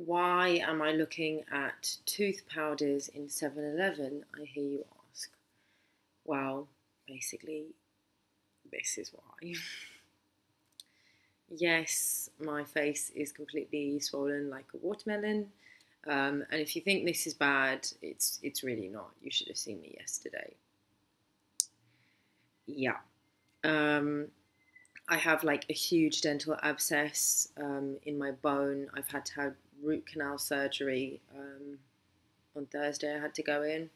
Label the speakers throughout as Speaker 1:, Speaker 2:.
Speaker 1: Why am I looking at tooth powders in 7-Eleven, I hear you ask? Well, basically, this is why. Yes, my face is completely swollen like a watermelon. And if you think this is bad, it's really not. You should have seen me yesterday. Yeah. I have like a huge dental abscess in my bone. I've had to have root canal surgery. On Thursday, I had to go in,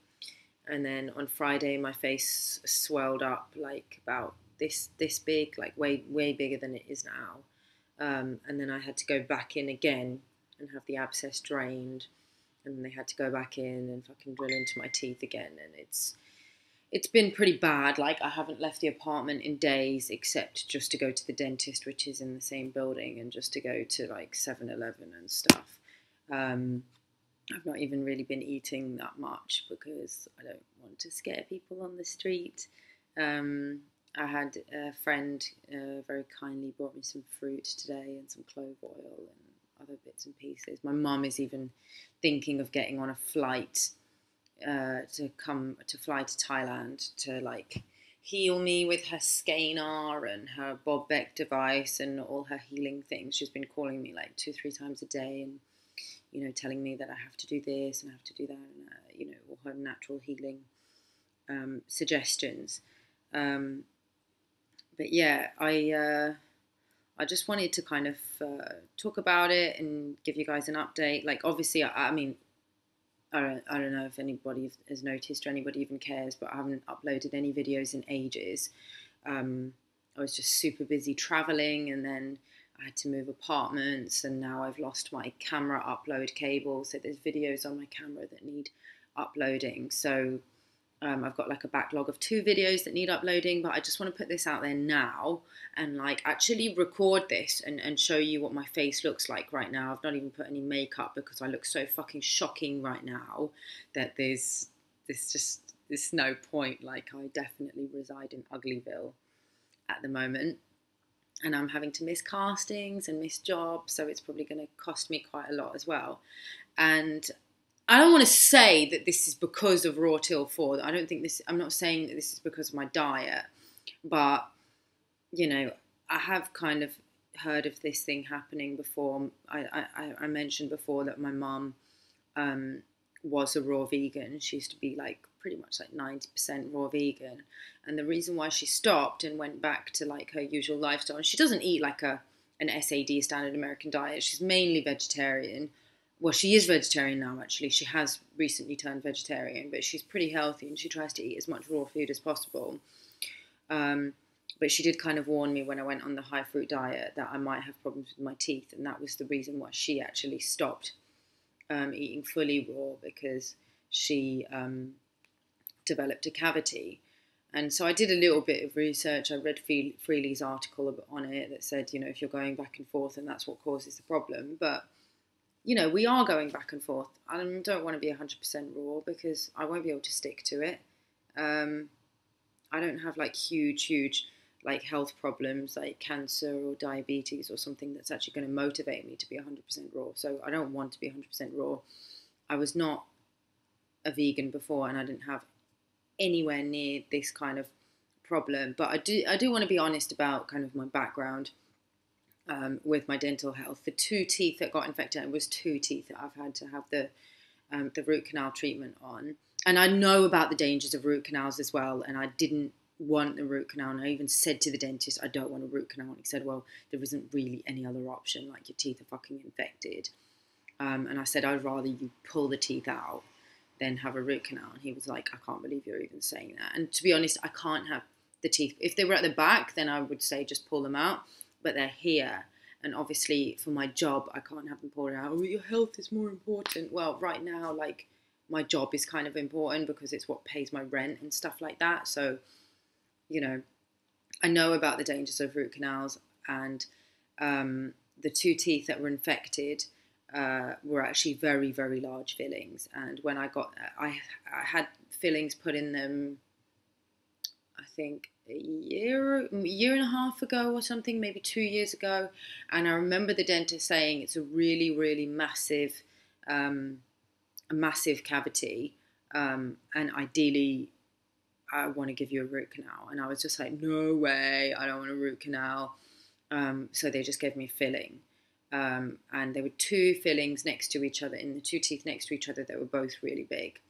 Speaker 1: and then on Friday, my face swelled up like about this big, like way bigger than it is now. And then I had to go back in again and have the abscess drained, and then they had to go back in and fucking drill into my teeth again, and it's been pretty bad. Like, I haven't left the apartment in days except just to go to the dentist, which is in the same building, and just to go to like 7-Eleven and stuff. I've not even really been eating that much because I don't want to scare people on the street. I had a friend very kindly brought me some fruit today and some clove oil and other bits and pieces. My mum is even thinking of getting on a flight to fly to Thailand to like heal me with her scaner and her Bob Beck device and all her healing things. She's been calling me like 2-3 times a day and telling me that I have to do this and I have to do that, and all her natural healing suggestions. But yeah, I just wanted to kind of talk about it and give you guys an update. Like, obviously, I mean, I don't know if anybody has noticed or anybody even cares, but I haven't uploaded any videos in ages. I was just super busy traveling, and then I had to move apartments, and now I've lost my camera upload cable. So there's videos on my camera that need uploading. So I've got like a backlog of 2 videos that need uploading, but I just want to put this out there now and like actually record this and show you what my face looks like right now. I've not even put any makeup because I look so fucking shocking right now that there's no point. Like, I definitely reside in Uglyville at the moment, and I'm having to miss castings and miss jobs, so it's probably going to cost me quite a lot as well. And I don't want to say that this is because of Rawtill4. I don't think this. I'm not saying that this is because of my diet, but I have kind of heard of this thing happening before. I mentioned before that my mum was a raw vegan. She used to be like pretty much like 90% raw vegan, and the reason why she stopped and went back to like her usual lifestyle, and she doesn't eat like an SAD, standard American diet. She's mainly vegetarian. Well, she is vegetarian now, actually. She has recently turned vegetarian, but she's pretty healthy and she tries to eat as much raw food as possible. But she did kind of warn me when I went on the high fruit diet that I might have problems with my teeth, and that was the reason why she actually stopped eating fully raw, because she developed a cavity. And so I did a little bit of research. I read Freely's article on it that said, if you're going back and forth, and that's what causes the problem. But we are going back and forth. I don't want to be 100% raw because I won't be able to stick to it. I don't have like huge like health problems like cancer or diabetes or something that's actually going to motivate me to be 100% raw. So I don't want to be 100% raw. I was not a vegan before, and I didn't have anywhere near this kind of problem. But I do want to be honest about kind of my background. With my dental health, the 2 teeth that got infected, it was 2 teeth that I've had to have the root canal treatment on. And I know about the dangers of root canals as well, and I didn't want the root canal, and I even said to the dentist, I don't want a root canal, and he said, well, there isn't really any other option, like your teeth are fucking infected. And I said, I'd rather you pull the teeth out than have a root canal. And he was like, I can't believe you're even saying that. And to be honest, I can't have the teeth. If they were at the back, then I would say just pull them out. But they're here, and obviously for my job I can't have them pulled out. Oh, your health is more important. Well, right now, like, my job is kind of important because it's what pays my rent and stuff like that. So I know about the dangers of root canals, and the 2 teeth that were infected were actually very, very large fillings. And when I had fillings put in them, I think year and a half ago or something, maybe 2 years ago, and I remember the dentist saying it's a really, really massive, a massive cavity, and ideally I want to give you a root canal. And I was just like, no way, I don't want a root canal. So they just gave me a filling. And there were two fillings next to each other, in the two teeth next to each other, that were both really big.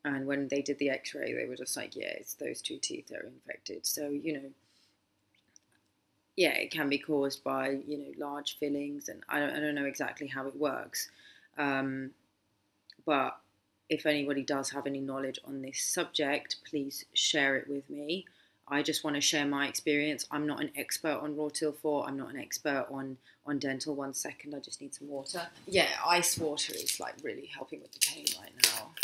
Speaker 1: And when they did the x-ray, they were just like, yeah, it's those two teeth that are infected. So, yeah, it can be caused by, large fillings. And I don't know exactly how it works. But if anybody does have any knowledge on this subject, please share it with me. I just want to share my experience. I'm not an expert on Rawtill4. I'm not an expert on dental. 1 second, I just need some water. Yeah, ice water is like really helping with the pain right now.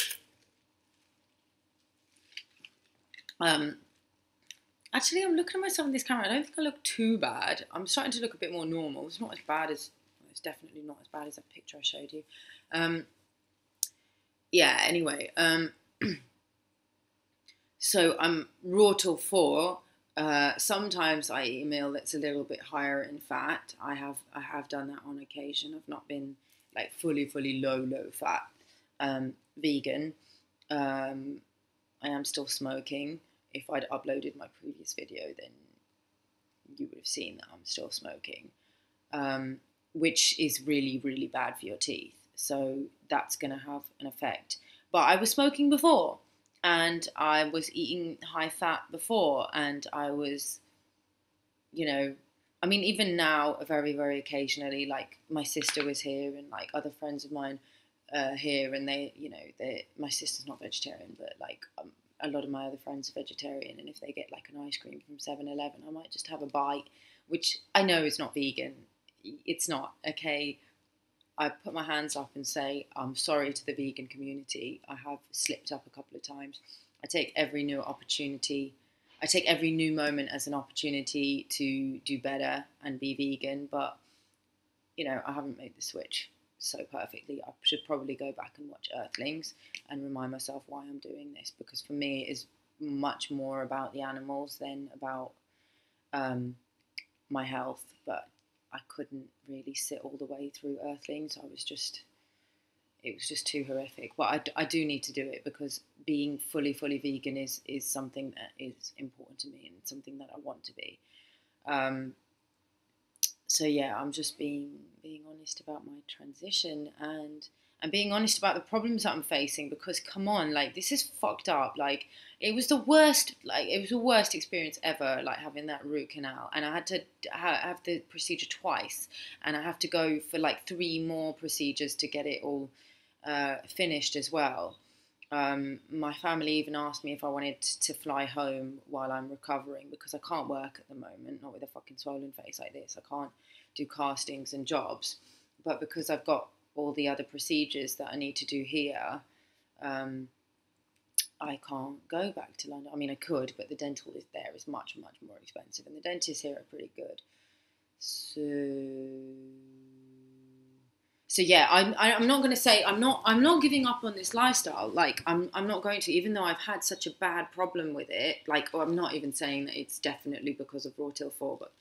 Speaker 1: Actually, I'm looking at myself in this camera. I don't think I look too bad. I'm starting to look a bit more normal. It's not as bad as, it's definitely not as bad as that picture I showed you. Yeah, anyway, so I'm Rawtill4. Sometimes I eat a meal that's a little bit higher in fat. I have done that on occasion. I've not been like fully low fat vegan. I am still smoking. If I'd uploaded my previous video, then you would have seen that I'm still smoking, which is really bad for your teeth. So that's going to have an effect. But I was smoking before, and I was eating high fat before, and I was, I mean, even now, very occasionally, like my sister was here, and like other friends of mine here, and my sister's not vegetarian, but like a lot of my other friends are vegetarian, and if they get like an ice cream from 7-Eleven, I might just have a bite, which I know is not vegan. It's not, okay? I put my hands up and say, I'm sorry to the vegan community. I have slipped up a couple of times. I take every new moment as an opportunity to do better and be vegan, but, I haven't made the switch so perfectly. I should probably go back and watch Earthlings and remind myself why I'm doing this, because for me it is much more about the animals than about my health. But I couldn't really sit all the way through Earthlings. It was just too horrific. But I do need to do it, because being fully vegan is something that is important to me, and something that I want to be. So yeah, I'm just being honest about my transition, and being honest about the problems that I'm facing, because come on, like, this is fucked up. Like, it was the worst experience ever, like having that root canal, and I had to have the procedure twice, and I have to go for like 3 more procedures to get it all finished as well. My family even asked me if I wanted to fly home while I'm recovering, because I can't work at the moment, not with a fucking swollen face like this. I can't do castings and jobs, but because I've got all the other procedures that I need to do here, I can't go back to London. I mean, I could, but the dental there is much more expensive, and the dentists here are pretty good. So yeah, I'm not going to say I'm not giving up on this lifestyle. Like, I'm not going to, even though I've had such a bad problem with it. Like, I'm not even saying that it's definitely because of Rawtill4, but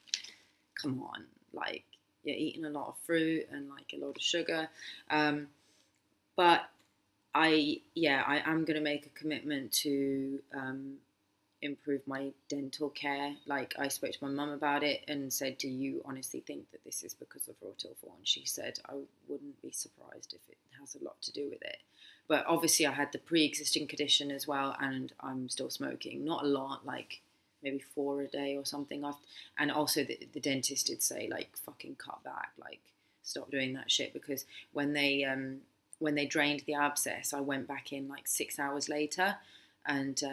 Speaker 1: come on, like, you're eating a lot of fruit and like a lot of sugar. But I am going to make a commitment to improve my dental care. Like, I spoke to my mum about it and said, do you honestly think that this is because of Rawtill4? And she said, I wouldn't be surprised if it has a lot to do with it. But obviously I had the pre-existing condition as well, and I'm still smoking. Not a lot, like maybe 4 a day or something. And also the dentist did say, like, fucking cut back, like, stop doing that shit, because when they drained the abscess, I went back in like 6 hours later, and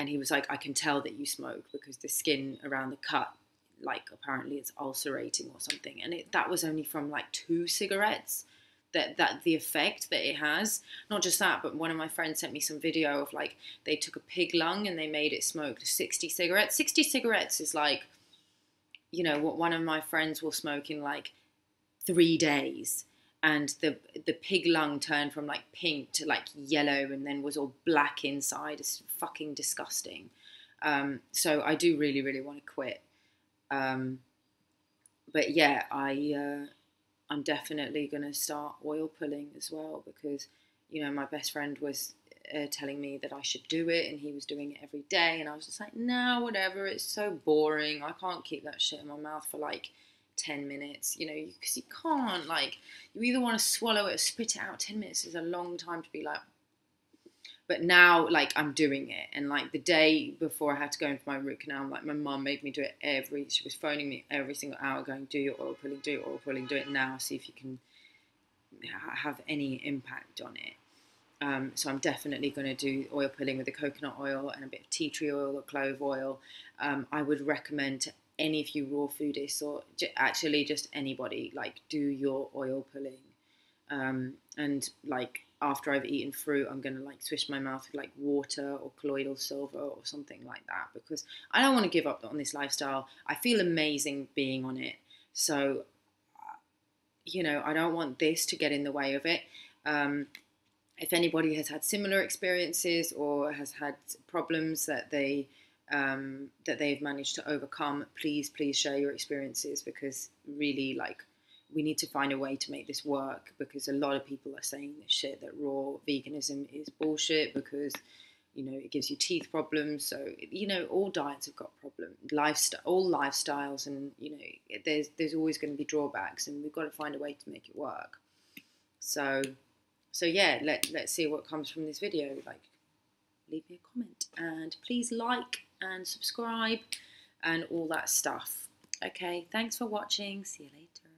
Speaker 1: he was like, I can tell that you smoke, because the skin around the cut, like, apparently it's ulcerating or something. And that was only from like 2 cigarettes, that the effect that it has. Not just that, but one of my friends sent me some video of, like, they took a pig lung and they made it smoke 60 cigarettes. 60 cigarettes is like, what one of my friends will smoke in like 3 days. And the pig lung turned from like pink to like yellow, and then was all black inside. It's fucking disgusting. So I do really, really want to quit. But yeah, I'm definitely going to start oil pulling as well, because, you know, my best friend was telling me that I should do it, and he was doing it every day, and I was just like, no, whatever, it's so boring. I can't keep that shit in my mouth for like 10 minutes, you know, because you can't, like, you either want to swallow it or spit it out. 10 minutes is a long time to be like, but now, like, I'm doing it. And, like, the day before I had to go in for my root canal, like, my mum made me do it she was phoning me every single hour going, do your oil pulling, do your oil pulling, do it now, see if you can have any impact on it. So I'm definitely going to do oil pulling with the coconut oil and a bit of tea tree oil or clove oil. I would recommend to any of you raw foodists, or actually just anybody, like, do your oil pulling. And like, after I've eaten fruit, I'm going to like swish my mouth with like water or colloidal silver or something like that, because I don't want to give up on this lifestyle. I feel amazing being on it. So, you know, I don't want this to get in the way of it. If anybody has had similar experiences or has had problems that they've managed to overcome, please share your experiences, because really, like, we need to find a way to make this work, because a lot of people are saying this shit, that raw veganism is bullshit because, you know, it gives you teeth problems. So, you know, all diets have got problems, all lifestyles, and, you know, there's always going to be drawbacks, and we've got to find a way to make it work. So yeah, let's see what comes from this video. Like, leave me a comment, and please like and subscribe and all that stuff. Okay, thanks for watching. See you later.